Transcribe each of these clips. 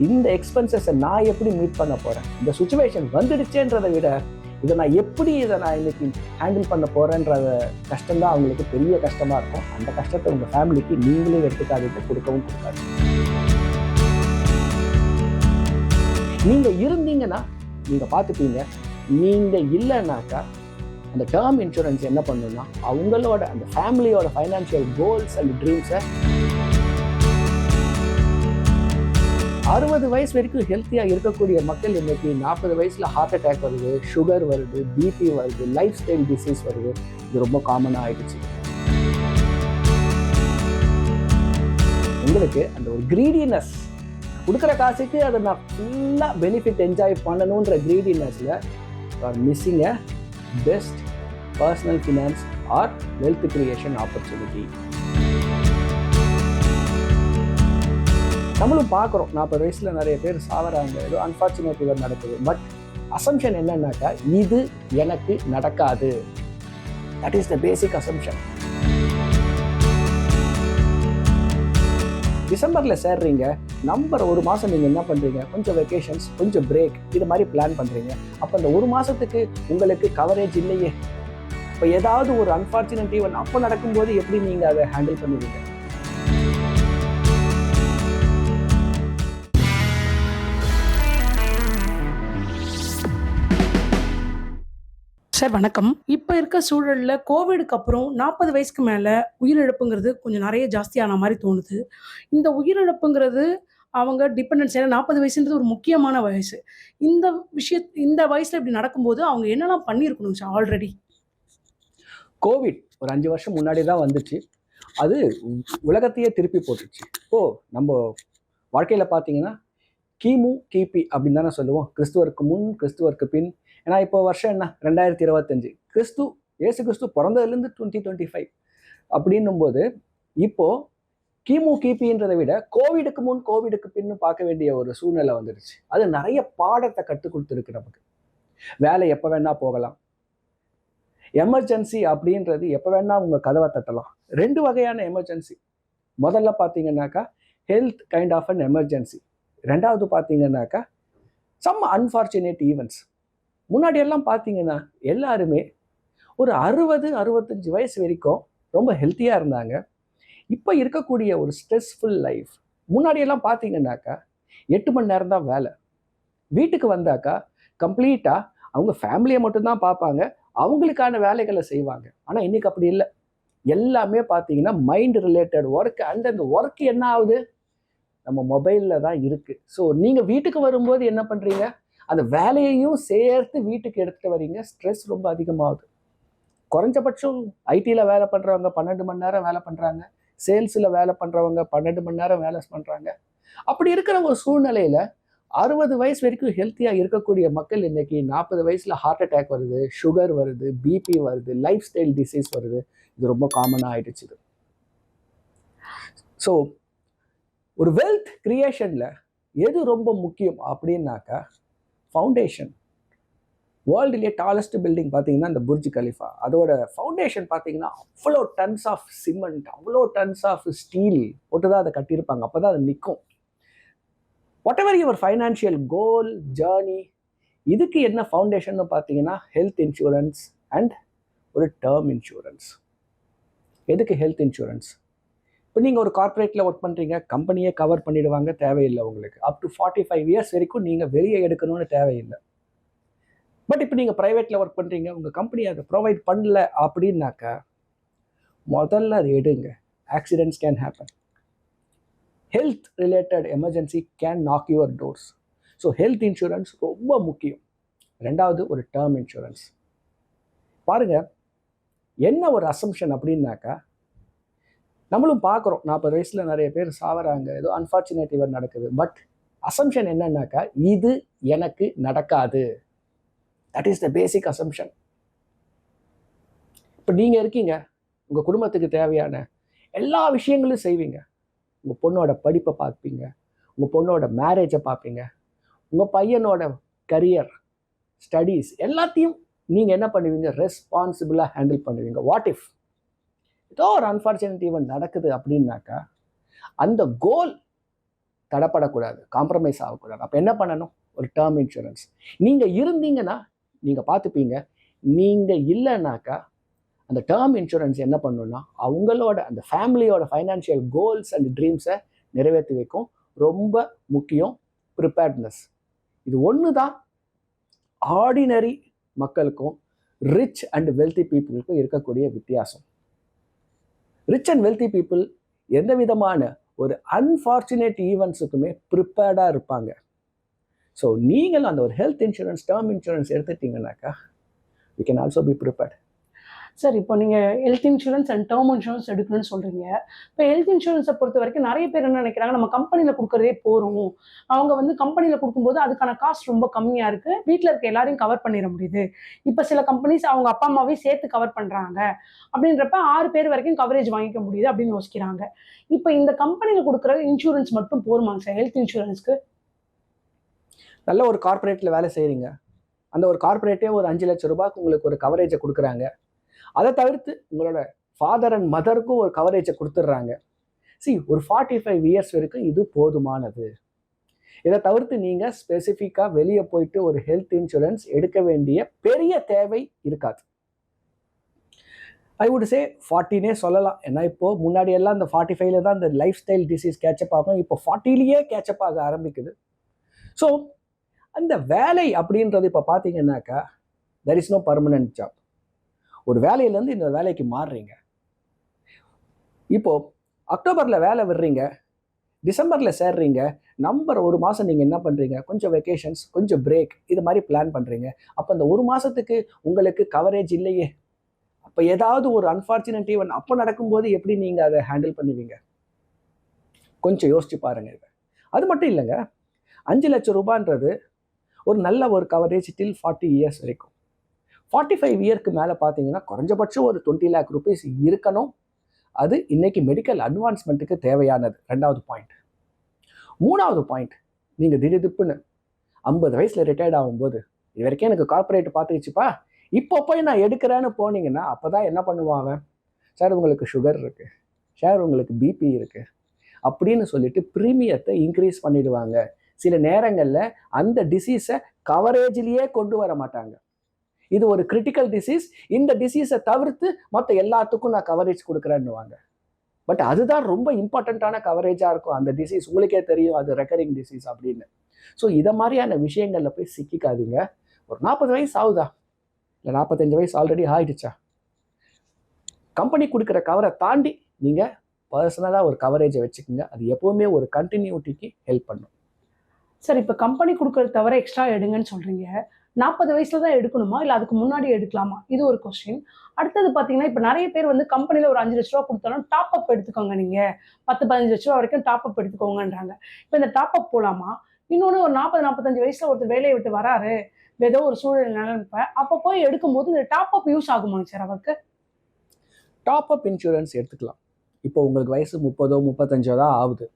இந்த எக்ஸ்பென்சஸை நான் எப்படி மீட் பண்ண போகிறேன், இந்த சுச்சுவேஷன் வந்துடுச்சேன்றதை விட இதை நான் இன்னைக்கு ஹேண்டில் பண்ண போகிறேன்றத கஷ்டம்தான் அவங்களுக்கு பெரிய கஷ்டமாக இருக்கும். அந்த கஷ்டத்தை உங்கள் ஃபேமிலிக்கு நீங்களே எடுத்துக்காதீங்க, கொடுக்கவும் கொடுக்காது. நீங்கள் இருந்தீங்கன்னா நீங்கள் பார்த்துப்பீங்க. நீங்கள் இல்லைன்னாக்கா அந்த டேர்ம் இன்சூரன்ஸ் என்ன பண்ணணும்னா அவங்களோட அந்த ஃபேமிலியோட ஃபைனான்ஷியல் கோல்ஸ் அண்ட் ட்ரீம்ஸை 60 வயசு வரைக்கும் ஹெல்த்தியாக இருக்கக்கூடிய மக்கள் இன்னைக்கு 40 வயசில் ஹார்ட் அட்டாக் வருது, சுகர் வருது, பிபி வருது, லைஃப் ஸ்டைல் டிசீஸ் வருது. இது ரொம்ப காமனாக ஆயிடுச்சு. உங்களுக்கு அந்த ஒரு கிரீடினஸ், கொடுக்குற காசுக்கு அதை நான் ஃபுல்லாக பெனிஃபிட் என்ஜாய் பண்ணணுன்ற கிரீடினஸில் are missing a best personal finance or wealth creation opportunity. நம்மளும் பார்க்குறோம் 40 வயசில் நிறைய பேர் சாவறாங்க, ஏதோ அன்ஃபார்ச்சுனேட் இவர் நடக்குது. பட் அசம்ஷன் என்னன்னாக்கா இது எனக்கு நடக்காது. That is the basic assumption. டிசம்பரில் சேர்றீங்க, நம்பர் 1 மாதம் நீங்கள் என்ன பண்ணுறீங்க, கொஞ்சம் வெக்கேஷன்ஸ், கொஞ்சம் பிரேக், இது மாதிரி பிளான் பண்ணுறீங்க. அப்போ அந்த 1 மாதத்துக்கு உங்களுக்கு கவரேஜ் இல்லையே. இப்போ ஏதாவது ஒரு அன்ஃபார்ச்சுனேட் ஈவென்ட் அப்போ நடக்கும்போது எப்படி நீங்கள் அதை ஹேண்டில் பண்ணுவீங்க? சார் வணக்கம். இப்போ இருக்க சூழலில் கோவிடுக்கு அப்புறம் 40 வயசுக்கு மேலே உயிரிழப்புங்கிறது கொஞ்சம் நிறைய ஜாஸ்தியான மாதிரி தோணுது. இந்த உயிரிழப்புங்கிறது அவங்க டிபெண்டன்ஸ், ஏன்னா 40 வயசுன்றது ஒரு முக்கியமான வயசு. இந்த வயசில் இப்படி நடக்கும்போது அவங்க என்னெல்லாம் பண்ணியிருக்கணும் சார்? ஆல்ரெடி கோவிட் ஒரு 5 வருஷம் முன்னாடி தான் வந்துச்சு. அது உலகத்தையே திருப்பி போட்டுச்சு. நம்ம வாழ்க்கையில் பார்த்தீங்கன்னா கிமு கிபி அப்படின்னு தானே சொல்லுவோம். கிறிஸ்துவருக்கு முன், கிறிஸ்துவருக்கு பின். ஏன்னா இப்போ வருஷம் என்ன, 2025. ஏசு கிறிஸ்து பிறந்ததுலேருந்து 2025 அப்படின்னும் போது இப்போ கிமு கிபின்றதை விட கோவிடுக்கு முன் கோவிடுக்கு பின்னு பார்க்க வேண்டிய ஒரு சூழ்நிலை வந்துடுச்சு. அது நிறைய பாடத்தை கற்றுக் கொடுத்துருக்கு நமக்கு. வேலை எப்போ வேணா போகலாம், எமர்ஜென்சி அப்படின்றது எப்போ வேணா உங்கள் கதவை தட்டலாம். 2 வகையான எமர்ஜென்சி. முதல்ல பார்த்தீங்கன்னாக்கா health kind of an emergency. 2வது பார்த்தீங்கன்னாக்கா சம் அன்ஃபார்ச்சுனேட் ஈவெண்ட்ஸ். முன்னாடியெல்லாம் பார்த்தீங்கன்னா எல்லாருமே ஒரு 60-65 வயசு வரைக்கும் ரொம்ப ஹெல்த்தியாக இருந்தாங்க. இப்போ இருக்கக்கூடிய ஒரு ஸ்ட்ரெஸ்ஃபுல் லைஃப். முன்னாடியெல்லாம் பார்த்தீங்கன்னாக்கா 8 மணி நேரம் தான் வேலை. வீட்டுக்கு வந்தாக்கா கம்ப்ளீட்டாக அவங்க ஃபேமிலியை மட்டும்தான் பார்ப்பாங்க, அவங்களுக்கான வேலைகளை செய்வாங்க. ஆனால் இன்னைக்கு அப்படி இல்லை. எல்லாமே பார்த்தீங்கன்னா மைண்ட் ரிலேட்டட் ஒர்க். அண்ட் அந்த ஒர்க் என்ன ஆகுது, நம்ம மொபைலில் தான் இருக்குது. ஸோ நீங்கள் வீட்டுக்கு வரும்போது என்ன பண்ணுறீங்க, அந்த வேலையையும் சேர்த்து வீட்டுக்கு எடுத்துகிட்டு வரீங்க. ஸ்ட்ரெஸ் ரொம்ப அதிகமாகுது. குறைஞ்சபட்சம் ஐடியில் வேலை பண்ணுறவங்க 12 மணி நேரம் வேலை பண்ணுறாங்க, சேல்ஸில் வேலை பண்ணுறவங்க 12 மணி நேரம் வேலை பண்ணுறாங்க. அப்படி இருக்கிற ஒரு சூழ்நிலையில் 60 வயசு வரைக்கும் ஹெல்த்தியாக இருக்கக்கூடிய மக்கள் இன்னைக்கு 40 வயசில் ஹார்ட் அட்டாக் வருது, சுகர் வருது, பிபி வருது, லைஃப் ஸ்டைல் டிசீஸ் வருது. இது ரொம்ப காமனாக ஆயிடுச்சு. ஸோ ஒரு வெல்த் கிரியேஷனில் எது ரொம்ப முக்கியம் அப்படின்னாக்கா ஃபவுண்டேஷன். வேர்ல்டுலேயே டாலஸ்ட் பில்டிங் பார்த்தீங்கன்னா இந்த புர்ஜ் கலிஃபா, அதோட ஃபவுண்டேஷன் பார்த்தீங்கன்னா அவ்வளோ டன்ஸ் ஆஃப் சிமெண்ட், அவ்வளோ டன்ஸ் ஆஃப் ஸ்டீல் போட்டு தான் அதை கட்டியிருப்பாங்க. அப்போ தான் அது நிற்கும். What ever your financial goal, journey, இதுக்கு என்ன ஃபவுண்டேஷன் பார்த்தீங்கன்னா ஹெல்த் இன்சூரன்ஸ் அண்ட் ஒரு டேர்ம் இன்சூரன்ஸ். எதுக்கு ஹெல்த் இன்சூரன்ஸ்? இப்போ நீங்கள் ஒரு கார்பரேட்டில் ஒர்க் பண்ணுறீங்க, கம்பெனியே கவர் பண்ணிடுவாங்க, தேவையில்லை உங்களுக்கு. அப் டு 45 இயர்ஸ் வரைக்கும் நீங்கள் வெளியே எடுக்கணும்னு தேவையில்லை. பட் இப்போ நீங்கள் ப்ரைவேட்டில் ஒர்க் பண்ணுறீங்க, உங்கள் கம்பெனி அதை ப்ரொவைட் பண்ணல அப்படின்னாக்கா முதல்ல அது எடுங்க. Accidents can happen. Health related emergency can knock your doors. So health insurance ரொம்ப முக்கியம். 2வது ஒரு டேர்ம் இன்சூரன்ஸ். பாருங்கள் என்ன ஒரு அசம்ஷன் அப்படின்னாக்கா, நம்மளும் பார்க்குறோம் 40 வயசில் நிறைய பேர் சாவறாங்க, ஏதோ அன்ஃபார்ச்சுனேட் இவர் நடக்குது. பட் அசம்ஷன் என்னன்னாக்கா இது எனக்கு நடக்காது. That is the basic assumption. இப்போ நீங்கள் இருக்கீங்க, உங்கள் குடும்பத்துக்கு தேவையான எல்லா விஷயங்களும் செய்வீங்க. உங்கள் பொண்ணோட படிப்பை பார்ப்பீங்க, உங்கள் பொண்ணோட மேரேஜை பார்ப்பீங்க, உங்கள் பையனோட கரியர், ஸ்டடீஸ் எல்லாத்தையும் நீங்கள் என்ன பண்ணுவீங்க, ரெஸ்பான்சிபிளாக ஹேண்டில் பண்ணுவீங்க. வாட் இஃப் ஏதோ ஒரு அன்ஃபார்ச்சுனேட் ஈவெண்ட் நடக்குது அப்படின்னாக்கா அந்த கோல் தடப்படக்கூடாது, காம்ப்ரமைஸ் ஆகக்கூடாது. அப்போ என்ன பண்ணணும்? ஒரு டேர்ம் இன்சூரன்ஸ். நீங்கள் இருந்தீங்கன்னா நீங்கள் பார்த்துப்பீங்க. நீங்கள் இல்லைனாக்கா அந்த டேர்ம் இன்சூரன்ஸ் என்ன பண்ணணும்னா அவங்களோட அந்த ஃபேமிலியோட ஃபைனான்ஷியல் கோல்ஸ் அண்ட் ட்ரீம்ஸை நிறைவேற்றி வைக்கும். ரொம்ப முக்கியம் ப்ரிப்பேர்ட்னஸ். இது ஒன்று தான் ஆர்டினரி மக்களுக்கும் ரிச் அண்ட் வெல்தி பீப்புளுக்கும் இருக்கக்கூடிய வித்தியாசம். ரிச் அண்ட் வெல்தி பீப்புள் எந்த விதமான ஒரு அன்ஃபார்ச்சுனேட் ஈவெண்ட்ஸுக்குமே ப்ரிப்பேர்டாக இருப்பாங்க. ஸோ நீங்களும் அந்த ஒரு ஹெல்த் இன்சூரன்ஸ், டேர்ம் இன்சூரன்ஸ் எடுத்துட்டீங்கன்னாக்கா you can also be prepared. Sir இப்போ நீங்கள் health insurance and term insurance எடுக்கணும்னு சொல்கிறீங்க. இப்போ ஹெல்த் இன்சூரன்ஸை பொறுத்த வரைக்கும் நிறைய பேர் என்ன நினைக்கிறாங்க, நம்ம கம்பெனியில் கொடுக்குறதே போகிறோம். அவங்க வந்து கம்பெனியில் கொடுக்கும்போது அதுக்கான காஸ்ட் ரொம்ப கம்மியாக இருக்குது, வீட்டில் இருக்க எல்லாரையும் கவர் பண்ணிட முடியுது. இப்போ சில கம்பெனிஸ் அவங்க அப்பா அம்மாவையும் சேர்த்து கவர் பண்ணுறாங்க. அப்படின்றப்ப 6 பேர் வரைக்கும் கவரேஜ் வாங்கிக்க முடியுது அப்படின்னு யோசிக்கிறாங்க. இப்போ இந்த கம்பெனியில் கொடுக்குற இன்சூரன்ஸ் மட்டும் போருமாங்க சார் ஹெல்த் இன்சூரன்ஸ்க்கு? நல்ல ஒரு கார்ப்பரேட்டில் வேலை செய்கிறீங்க, அந்த ஒரு கார்ப்பரேட்டே ஒரு 5 லட்சம் ரூபாய்க்கு உங்களுக்கு ஒரு கவரேஜை கொடுக்குறாங்க. அதை தவிர்த்து உங்களோட ஃபாதர் அண்ட் மதருக்கும் ஒரு கவரேஜை கொடுத்துட்றாங்க. ஒரு 45 இயர்ஸ் வரைக்கும் இது போதுமானது. இதை தவிர்த்து நீங்கள் ஸ்பெசிஃபிக்காக வெளியே போயிட்டு ஒரு ஹெல்த் இன்சூரன்ஸ் எடுக்க வேண்டிய பெரிய தேவை இருக்காது. ஐ வுட் சே 40னே சொல்லலாம். ஏன்னா இப்போது முன்னாடி எல்லாம் இந்த 45ல தான் இந்த லைஃப் ஸ்டைல் டிசீஸ் கேட்சப் ஆகும். இப்போ 40லேயே கேட்சப் ஆக ஆரம்பிக்குது. ஸோ அந்த வேலை அப்படின்றது இப்போ பார்த்தீங்கன்னாக்கா there is no permanent job. ஒரு வேலையிலேருந்து இன்னொரு வேலைக்கு மாறுறீங்க. இப்போது அக்டோபரில் வேலை விடுறீங்க, டிசம்பரில் சேர்றீங்க, நம்பர் 1 மாதம் நீங்கள் என்ன பண்ணுறீங்க, கொஞ்சம் வெக்கேஷன்ஸ், கொஞ்சம் பிரேக், இது மாதிரி பிளான் பண்ணுறீங்க. அப்போ அந்த 1 மாதத்துக்கு உங்களுக்கு கவரேஜ் இல்லையே. அப்போ ஏதாவது ஒரு அன்ஃபார்ச்சுனேட் ஈவென்ட் அப்போ நடக்கும்போது எப்படி நீங்கள் அதை ஹேண்டில் பண்ணுவீங்க? கொஞ்சம் யோசிச்சு பாருங்கள். இதை அது மட்டும் இல்லைங்க, 5 லட்சம் ரூபான்றது ஒரு நல்ல ஒரு கவரேஜ் டில் 40 இயர்ஸ் வரைக்கும். 45 இயர்க்கு மேலே பார்த்தீங்கன்னா குறைஞ்சபட்சம் ஒரு 20 lakh rupees இருக்கணும். அது இன்னைக்கு மெடிக்கல் அட்வான்ஸ்மெண்ட்டுக்கு தேவையானது. 2வது பாயிண்ட். 3வது பாயிண்ட், நீங்கள் திடீர்னு 50 வயசில் ரிட்டையர்ட் ஆகும்போது இது வரைக்கும் எனக்கு கார்ப்பரேட் பார்த்துக்கிச்சுப்பா, இப்போ போய் நான் எடுக்கிறேன்னு போனீங்கன்னா அப்போ தான் என்ன பண்ணுவாங்க, சார் உங்களுக்கு சுகர் இருக்குது, சார் உங்களுக்கு பிபி இருக்குது அப்படின்னு சொல்லிட்டு ப்ரீமியத்தை இன்க்ரீஸ் பண்ணிடுவாங்க. சில நேரங்களில் அந்த டிசீஸை கவரேஜ்லேயே கொண்டு வர மாட்டாங்க. இது ஒரு கிரிட்டிக்கல் டிசீஸ், இந்த டிசீஸை தவிர்த்து மற்ற எல்லாத்துக்கும் நான் கவரேஜ் கொடுக்குறேன்னுவாங்க. பட் அதுதான் ரொம்ப இம்பார்ட்டண்ட்டான கவரேஜாக இருக்கும். அந்த டிசீஸ் உங்களுக்கே தெரியும், அது ரெக்கரிங் டிசீஸ் அப்படின்னு. ஸோ இதை மாதிரியான விஷயங்களில் போய் சிக்கிக்காதீங்க. ஒரு 40 வயசு ஆகுதா, இல்லை 45 வயசு ஆல்ரெடி ஆகிடுச்சா, கம்பெனி கொடுக்குற கவரை தாண்டி நீங்கள் பர்சனலாக ஒரு கவரேஜை வச்சுக்கோங்க. அது எப்போவுமே ஒரு கண்டினியூட்டிக்கு ஹெல்ப் பண்ணும். சார் இப்போ கம்பெனி கொடுக்குறது தவிர எக்ஸ்ட்ரா எடுங்கன்னு சொல்கிறீங்க. 40 வயசுல தான் எடுக்கணுமா, இல்லை அதுக்கு முன்னாடி எடுக்கலாமா? இது ஒரு கொஸ்டின். அடுத்தது பார்த்தீங்கன்னா, இப்போ நிறைய பேர் வந்து கம்பெனியில் ஒரு 5 லட்ச ரூபா கொடுத்தாலும் டாப் அப் எடுத்துக்கோங்க, நீங்கள் 10, 15 லட்ச ரூபா வரைக்கும் டாப் அப் எடுத்துக்கோங்கன்றாங்க. இப்போ இந்த டாப் அப் போகலாமா? இன்னொன்று, ஒரு 40, 45 வயசில் ஒருத்தர் வேலையை விட்டு வராரு, ஏதோ ஒரு சூழ்நிலை நினைப்பேன், அப்போ போய் எடுக்கும்போது இந்த டாப் அப் யூஸ் ஆகுமாங்க சார் அவருக்கு? டாப் அப் இன்சூரன்ஸ் எடுத்துக்கலாம். இப்போ உங்களுக்கு வயசு 30, 35 தான் ஆகுது,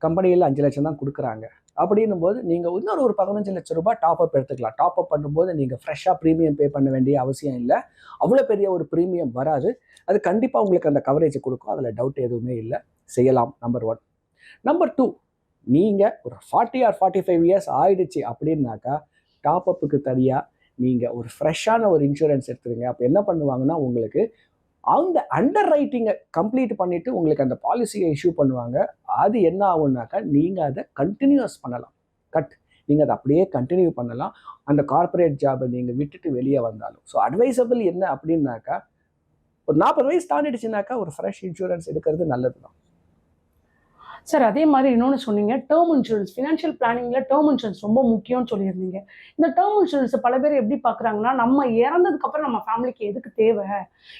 கம்பெனியில் 5 லட்சம் தான் கொடுக்குறாங்க. அப்படின்னும் போது நீங்கள் இன்னொரு ஒரு 15 லட்சம் ரூபாய் டாப் அப் எடுத்துக்கலாம். டாப் அப் பண்ணும்போது நீங்கள் ஃப்ரெஷ்ஷாக ப்ரீமியம் பே பண்ண வேண்டிய அவசியம் இல்லை. அவ்வளோ பெரிய ஒரு ப்ரீமியம் வராது. அது கண்டிப்பாக உங்களுக்கு அந்த கவரேஜை கொடுக்கும், அதில் டவுட் எதுவுமே இல்லை. செய்யலாம். நம்பர் 1. நம்பர் 2, நீங்கள் ஒரு 40 or 45 இயர்ஸ் ஆயிடுச்சு அப்படின்னாக்கா டாப் அப்புக்கு தனியாக நீங்கள் ஒரு ஃப்ரெஷ்ஷான ஒரு இன்சூரன்ஸ் எடுத்துருங்க. அப்போ என்ன பண்ணுவாங்கன்னா, உங்களுக்கு அந்த அண்டர் ரைட்டிங்கை கம்ப்ளீட் பண்ணிவிட்டு உங்களுக்கு அந்த பாலிசியை இஷ்யூ பண்ணுவாங்க. அது என்ன ஆகும்னாக்கா நீங்கள் அதை கண்டினியூஸ் பண்ணலாம். நீங்கள் அதை அப்படியே கண்டினியூ பண்ணலாம், அந்த கார்ப்பரேட் ஜாபை நீங்கள் விட்டுட்டு வெளியே வந்தாலும். ஸோ அட்வைசபிள் என்ன அப்படின்னாக்கா, ஒரு 40 வயசு தாண்டிடுச்சுனாக்கா ஒரு ஃப்ரெஷ் இன்சூரன்ஸ் எடுக்கிறது நல்லது தான். சார் அதே மாதிரி இன்னொன்று சொன்னீங்க, டேர்ம் இன்சூரன்ஸ். ஃபினான்ஷியல் பிளானிங்கில் டேர்ம் இன்சூரன்ஸ் ரொம்ப முக்கியம்னு சொல்லியிருந்தீங்க. இந்த டேர்ம் இன்சூரன்ஸை பல பேர் எப்படி பார்க்குறாங்கன்னா, நம்ம இறந்ததுக்கப்புறம் நம்ம ஃபேமிலிக்கு எதுக்கு தேவை,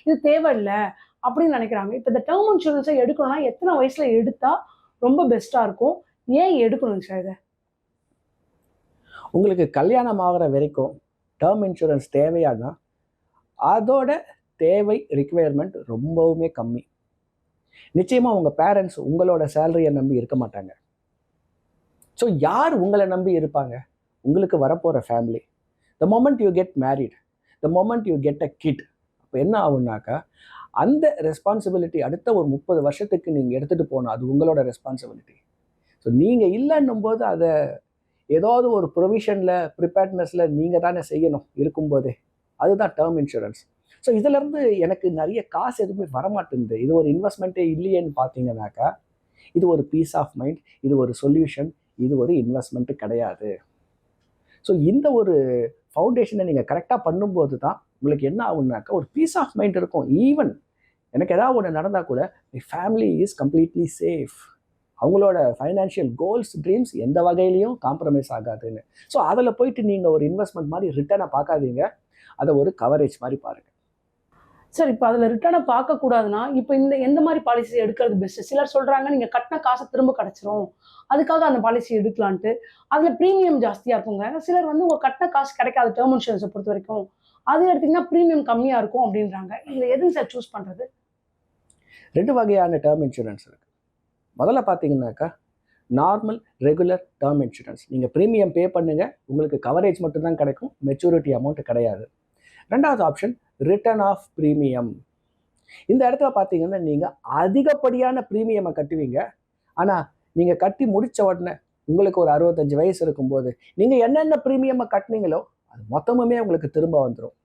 இது தேவையில்லை அப்படின்னு நினைக்கிறாங்க. இப்போ இந்த டேர்ம் இன்சூரன்ஸை எடுக்கணும்னா எத்தனை வயசில் எடுத்தால் ரொம்ப பெஸ்ட்டாக இருக்கும், ஏன் எடுக்கணுங்க சார் இதை? உங்களுக்கு கல்யாணம் ஆகிற வரைக்கும் டேர்ம் இன்சூரன்ஸ் தேவையானா அதோட தேவை ரிக்குவயர்மெண்ட் ரொம்பவுமே கம்மி. நிச்சயமாக உங்கள் பேரண்ட்ஸ் உங்களோட சேலரியை நம்பி இருக்க மாட்டாங்க. ஸோ யார் உங்களை நம்பி இருப்பாங்க? உங்களுக்கு வரப்போகிற family. The moment you get married, the moment you get a kid, அப்போ என்ன ஆகுனாக்கா அந்த ரெஸ்பான்சிபிலிட்டி அடுத்த ஒரு 30 வருஷத்துக்கு நீங்கள் எடுத்துகிட்டு போகணும். அது உங்களோட ரெஸ்பான்சிபிலிட்டி. ஸோ நீங்கள் இல்லைன்னும் போது அதை ஏதாவது ஒரு ப்ரொவிஷனில் ப்ரிப்பேர்ட்னஸில் நீங்கள் தானே செய்யணும் இருக்கும்போதே. அதுதான் டேர்ம் இன்சூரன்ஸ். ஸோ இதிலேருந்து எனக்கு நிறைய காசு எதுவுமே வரமாட்டேங்குது, இது ஒரு இன்வெஸ்ட்மெண்ட்டே இல்லையேன்னு பார்த்தீங்கன்னாக்கா, இது ஒரு பீஸ் ஆஃப் மைண்ட், இது ஒரு சொல்யூஷன், இது ஒரு இன்வெஸ்ட்மெண்ட்டு கிடையாது. ஸோ இந்த ஒரு ஃபவுண்டேஷனை நீங்கள் கரெக்டாக பண்ணும்போது தான் உங்களுக்கு என்ன ஆகுனாக்கா ஒரு பீஸ் ஆஃப் மைண்ட் இருக்கும். ஈவன் எனக்கு ஏதாவது ஒன்று நடந்தால் கூட my family is completely safe, அவங்களோட ஃபைனான்ஷியல் கோல்ஸ் ட்ரீம்ஸ் எந்த வகையிலையும் காம்ப்ரமைஸ் ஆகாதுன்னு. ஸோ அதில் போயிட்டு நீங்கள் ஒரு இன்வெஸ்ட்மெண்ட் மாதிரி ரிட்டர்னை பார்க்காதீங்க, அதை ஒரு கவரேஜ் மாதிரி பாருங்கள். சார் இப்போ அதில் ரிட்டர்னை பார்க்கக்கூடாதுன்னா, இப்போ எந்த மாதிரி பாலிசி எடுக்கிறது பெஸ்ட்டு? சிலர் சொல்கிறாங்க நீங்கள் கட்டின காசை திரும்ப கிடச்சிரும், அதுக்காக அந்த பாலிசி எடுக்கலான்ட்டு. அதில் ப்ரீமியம் ஜாஸ்தியாக இருக்குங்க. சிலர் வந்து உங்கள் கட்டின காசு கிடைக்காது டேர்ம் இன்சூரன்ஸை பொறுத்த வரைக்கும், அது எடுத்திங்கன்னா ப்ரீமியம் கம்மியாக இருக்கும் அப்படின்றாங்க. இதில் எதுங்க சார் சூஸ் பண்ணுறது? 2 வகையான டேர்ம் இன்சூரன்ஸ் இருக்குது. முதல்ல பார்த்தீங்கன்னாக்கா நார்மல் ரெகுலர் டேர்ம் இன்சூரன்ஸ். நீங்கள் ப்ரீமியம் பே பண்ணுங்கள், உங்களுக்கு கவரேஜ் மட்டும்தான் கிடைக்கும், மெச்சூரிட்டி அமௌண்ட் கிடையாது. ரெண்டாவது ஆப்ஷன் ரிட்டர்ன் ஆஃப் ப்ரீமியம். இந்த இடத்துல பார்த்தீங்கன்னா நீங்கள் அதிகப்படியான ப்ரீமியமை கட்டுவீங்க, ஆனால் நீங்கள் கட்டி முடித்த உடனே உங்களுக்கு ஒரு 65 வயசு இருக்கும்போது நீங்கள் என்னென்ன ப்ரீமியமை கட்டினீங்களோ அது மொத்தமுமே உங்களுக்கு திரும்ப வந்துடும்.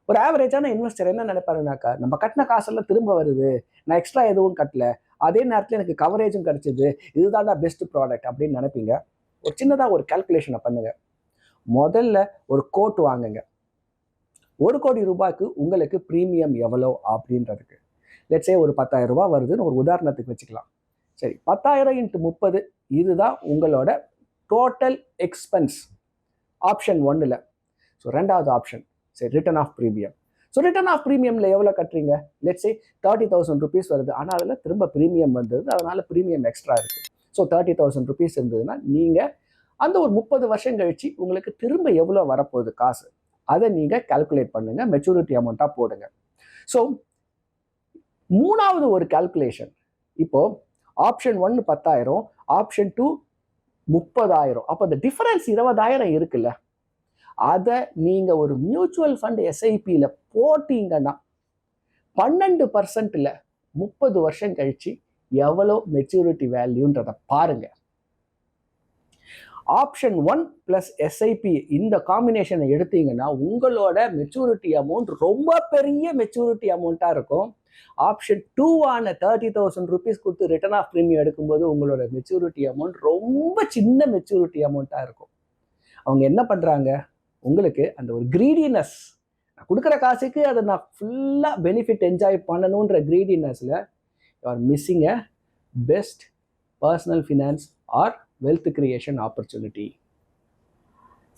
ஒரு ஆவரேஜான இன்வெஸ்டர் என்ன நினைப்பாருனாக்கா, நம்ம கட்டின காசெல்லாம் திரும்ப வருது, நான் எக்ஸ்ட்ரா எதுவும் கட்டல, அதே நேரத்தில் எனக்கு கவரேஜும் கிடைச்சிது, இதுதான்டா பெஸ்ட் ப்ராடக்ட் அப்படின்னு நினைப்பீங்க. ஒரு சின்னதாக ஒரு கால்குலேஷனை பண்ணுங்க. முதல்ல ஒரு கோட் வாங்குங்க. 1 கோடி ரூபாய்க்கு உங்களுக்கு ப்ரீமியம் எவ்வளோ அப்படின்றதுக்கு லெட்ஸே ஒரு 10,000 ரூபாய் வருதுன்னு ஒரு உதாரணத்துக்கு வச்சுக்கலாம். சரி, 10,000 × 30 இதுதான் உங்களோட டோட்டல் எக்ஸ்பென்ஸ் ஆப்ஷன் 1ல். ஸோ ரெண்டாவது ஆப்ஷன் சரி return of premium. So return of ப்ரீமியமில் எவ்வளோ கட்டுறீங்க? லெட்ஸே 30,000 ருபீஸ் வருது, ஆனால் அதில் திரும்ப ப்ரீமியம் வந்தது, அதனால் ப்ரீமியம் எக்ஸ்ட்ரா இருக்குது. ஸோ 30,000 ருபீஸ் இருந்ததுன்னா நீங்கள் அந்த ஒரு 30 வருஷம் கழிச்சு உங்களுக்கு திரும்ப எவ்வளோ வரப்போகுது காசு, அதை நீங்கள் கால்குலேட் பண்ணுங்க, மெச்சூரிட்டி அமௌண்ட்டாக போடுங்க. ஸோ மூணாவது ஒரு கால்குலேஷன், இப்போ ஆப்ஷன் 1 10,000, ஆப்ஷன் 2 30,000, அப்போ அந்த டிஃபரன்ஸ் 20,000 இருக்குல்ல, அதை நீங்கள் ஒரு மியூச்சுவல் ஃபண்ட் எஸ்ஐபியில் போட்டீங்கன்னா 12%ல் 30 வருஷம் கழிச்சு எவ்வளோ மெச்சூரிட்டி வேல்யூன்றதை பாருங்க. ஆப்ஷன் 1 + எஸ்ஐபி இந்த காம்பினேஷனை எடுத்தீங்கன்னா உங்களோட மெச்சூரிட்டி அமௌண்ட் ரொம்ப பெரிய மெச்சூரிட்டி அமௌண்ட்டாக இருக்கும். ஆப்ஷன் 2 30,000 ருபீஸ் கொடுத்து ரிட்டர்ன் ஆஃப் ப்ரீமியம் எடுக்கும்போது உங்களோட மெச்சூரிட்டி அமௌண்ட் ரொம்ப சின்ன மெச்சூரிட்டி அமௌண்ட்டாக இருக்கும். அவங்க என்ன பண்ணுறாங்க, உங்களுக்கு அந்த ஒரு கிரீடினஸ், நான் கொடுக்குற காசுக்கு அதை நான் ஃபுல்லாக பெனிஃபிட் என்ஜாய் பண்ணணுன்ற கிரீடினஸில் you are missing a best personal finance or wealth creation opportunity.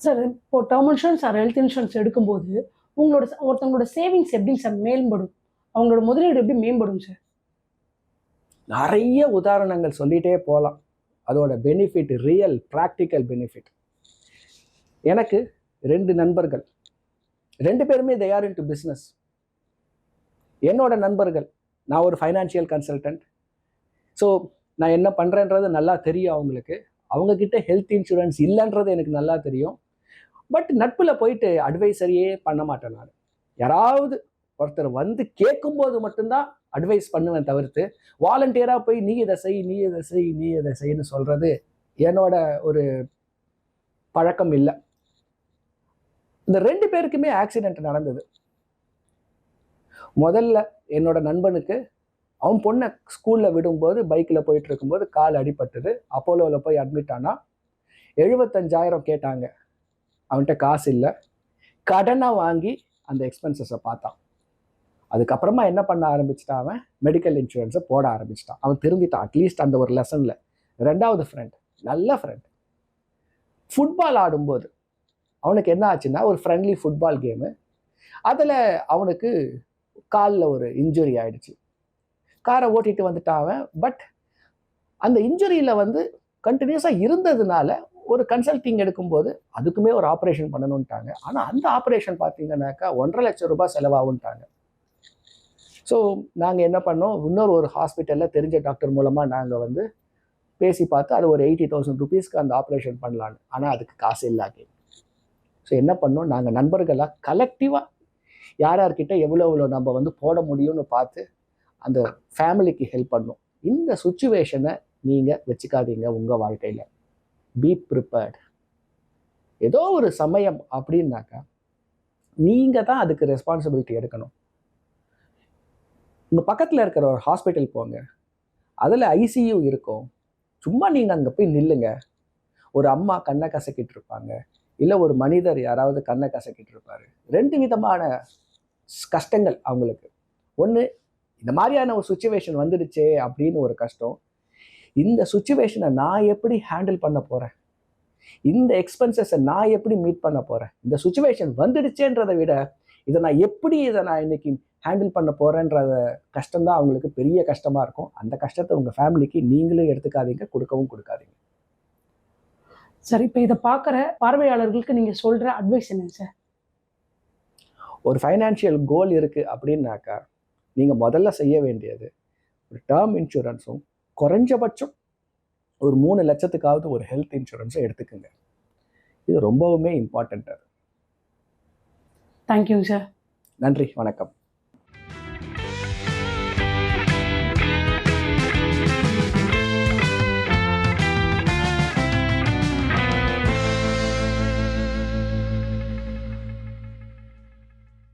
Sir இப்போ term insurance or health insurance எடுக்கும்போது ஒருத்தவங்களோட சேவிங்ஸ் எப்படி சார் மேம்படும், அவங்களோட முதலீடு எப்படி மேம்படும் சார்? நிறைய உதாரணங்கள் சொல்லிகிட்டே போகலாம், அதோட பெனிஃபிட், ரியல் ப்ராக்டிக்கல் பெனிஃபிட். எனக்கு 2 நண்பர்கள், 2 பேருமே தே ஆர் இன்டு பிஸ்னஸ். என்னோட நண்பர்கள், நான் ஒரு ஃபைனான்ஷியல் கன்சல்டன்ட். ஸோ நான் என்ன பண்ணுறேன்றது நல்லா தெரியும் அவங்களுக்கு. அவங்கக்கிட்ட ஹெல்த் இன்சூரன்ஸ் இல்லைன்றது எனக்கு நல்லா தெரியும். பட் நட்பில் போயிட்டு அட்வைஸரையே பண்ண மாட்டேன் நான். யாராவது ஒருத்தர் வந்து கேட்கும்போது மட்டும்தான் அட்வைஸ் பண்ணுவேன் தவிர்த்து வாலண்டியராக போய் நீ இதை செய், நீ இதை செய், நீ இதை செய்ன்னு சொல்கிறது என்னோட ஒரு பழக்கம் இல்லை. இந்த 2 பேருக்குமே ஆக்சிடென்ட் நடந்தது. முதல்ல என்னோட நண்பனுக்கு அவன் பொண்ணை ஸ்கூலில் விடும்போது பைக்கில் போயிட்டு இருக்கும்போது கால் அடிபட்டது. அப்போலோவில் போய் அட்மிட் ஆனால் 75,000 கேட்டாங்க. அவன்கிட்ட காசு இல்லை, கடனாக வாங்கி அந்த எக்ஸ்பென்சஸை பார்த்தான். அதுக்கப்புறமா என்ன பண்ண ஆரம்பிச்சிட்டான், அவன் மெடிக்கல் இன்சூரன்ஸை போட ஆரம்பிச்சிட்டான். அவன் திரும்பிட்டான் அட்லீஸ்ட் அந்த ஒரு லெசனில். ரெண்டாவது ஃப்ரெண்ட், நல்ல ஃப்ரெண்ட், ஃபுட்பால் ஆடும்போது அவனுக்கு என்ன ஆச்சுன்னா ஒரு ஃப்ரெண்ட்லி ஃபுட்பால் கேமு, அதில் அவனுக்கு காலில் ஒரு இன்ஜுரி ஆயிடுச்சு. காரை ஓட்டிகிட்டு வந்துட்டான் அவன். பட் அந்த இன்ஜுரியில் வந்து கண்டினியூஸாக இருந்ததுனால ஒரு கன்சல்டிங் எடுக்கும்போது அதுக்குமே ஒரு ஆப்ரேஷன் பண்ணணுன்ட்டாங்க. ஆனால் அந்த ஆப்ரேஷன் பார்த்தீங்கன்னாக்கா 1.5 லட்சம் ரூபாய் செலவாகுன்ட்டாங்க. ஸோ நாங்கள் என்ன பண்ணோம், ஒரு ஹாஸ்பிட்டலில் தெரிஞ்ச டாக்டர் மூலமாக நாங்கள் வந்து பேசி பார்த்து அது ஒரு 80,000 ருபீஸ்க்கு அந்த ஆப்ரேஷன் பண்ணலான்னு. ஆனால் அதுக்கு காசு இல்லாது. ஸோ என்ன பண்ணோம், நாங்கள் நண்பர்களாக கலெக்டிவாக யார்கிட்ட எவ்வளோ நம்ம வந்து போட முடியும்னு பார்த்து அந்த ஃபேமிலிக்கு ஹெல்ப் பண்ணோம். இந்த சுச்சுவேஷனை நீங்கள் வச்சுக்காதீங்க உங்கள் வாழ்க்கையில். Be prepared. ஏதோ ஒரு சமயம் அப்படின்னாக்கா நீங்கள் தான் அதுக்கு ரெஸ்பான்சிபிலிட்டி எடுக்கணும். உங்கள் பக்கத்தில் இருக்கிற ஒரு ஹாஸ்பிட்டல் போங்க, அதில் ஐசியூ இருக்கும். சும்மா நீங்கள் அங்கே போய் நில்லுங்க. ஒரு அம்மா கண்ணை கசக்கிட்டு இருப்பாங்க, இல்லை ஒரு மனிதர் யாராவது கண்ணை கசக்கிட்டு இருப்பாரு. 2 விதமான கஷ்டங்கள் அவங்களுக்கு. ஒன்று, இந்த மாதிரியான ஒரு சுச்சுவேஷன் வந்துடுச்சே அப்படின்னு ஒரு கஷ்டம். இந்த சுச்சுவேஷனை நான் எப்படி ஹேண்டில் பண்ண போகிறேன், இந்த எக்ஸ்பென்சஸை நான் எப்படி மீட் பண்ண போகிறேன், இந்த சுச்சுவேஷன் வந்துடுச்சேன்றதை விட இதை நான் இன்னைக்கு ஹேண்டில் பண்ண போகிறேன்றத கஷ்டம்தான் அவங்களுக்கு பெரிய கஷ்டமாக இருக்கும். அந்த கஷ்டத்தை உங்கள் ஃபேமிலிக்கு நீங்களும் எடுத்துக்காதீங்க, கொடுக்கவும் கொடுக்காதீங்க. சார், இப்போ இதை பார்க்குற பார்வையாளர்களுக்கு நீங்கள் சொல்கிற அட்வைஸ் என்னங்க சார்? ஒரு ஃபைனான்ஷியல் கோல் இருக்குது அப்படின்னாக்கா நீங்கள் முதல்ல செய்ய வேண்டியது ஒரு டேர்ம் இன்சூரன்ஸும் குறைஞ்சபட்சம் ஒரு 3 லட்சத்துக்காவது ஒரு ஹெல்த் இன்சூரன்ஸும் எடுத்துக்கோங்க. இது ரொம்பவுமே இம்பார்ட்டண்ட்டாக. தேங்க்யூங்க சார். நன்றி, வணக்கம்.